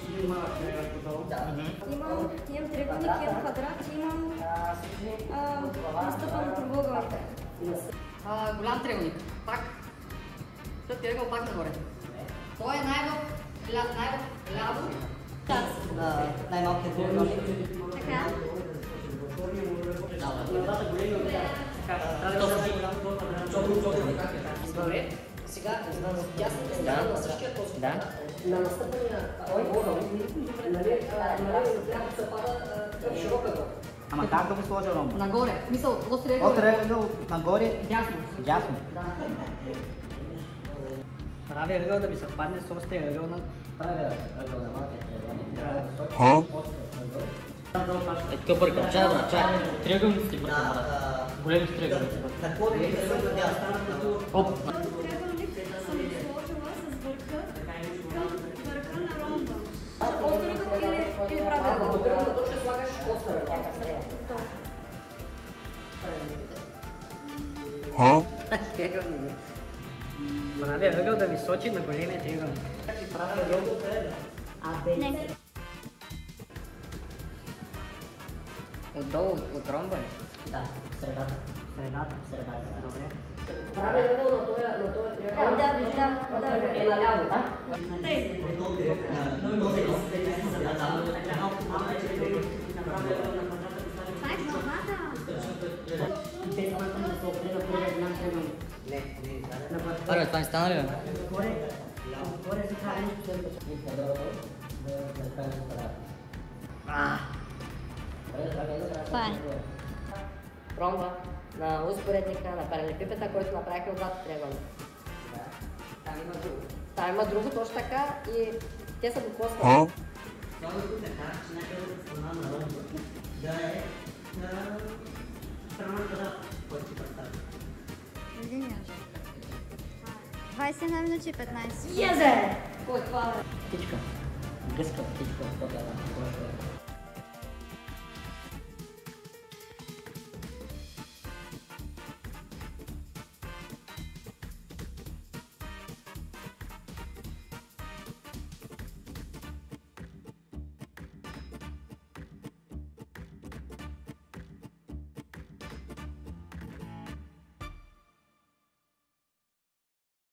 Имам триъгълник, имам квадрат, имам настъпен кръгоъгълник. Голям триъгълник. Пак. След триъгъл пак нагоре. Той е най-ляво. Най-малкият триъгълник. Така. Добре. Сега, на дясната страна на същия този на настъпения ъгъл, нали, се пада широка ъгъл. Ама как да го сложа ромба? Нагоре. Мисъл, от триъгъл. От триъгъл нагоре. Дясно. Дясно. Прави ъгъл да ми съвпадне с острия ъгъл на... Прави ъгъл на малкия триъгълник. Е, тук бъркам. Чай. Триъгълниците бъркам. Големи триъгълници. Какво да ви да дясно? Оп! Триъгълник съм сложила с върха на ромба. Остър или правя ъгъл? Точно слагаш остър ъгъл. Прави ъгъл да ми сочи на големия триъгълник. Прави ъгъл Не. Отдолу, от ромба ли? Да, средата. Средата. Добре. Прави ъгъл на този триъгълник. Да. Е наляво, да? Това е главата. Аре, това не стана ли? Това е. Ромба на успоредника на паралелепипеда, който направиха от двата триъгълника. Там има друго точно така и те са докосвани. Единия. 21 минути и 15. Езе! Кой това е? Птичка. Гъска птичка.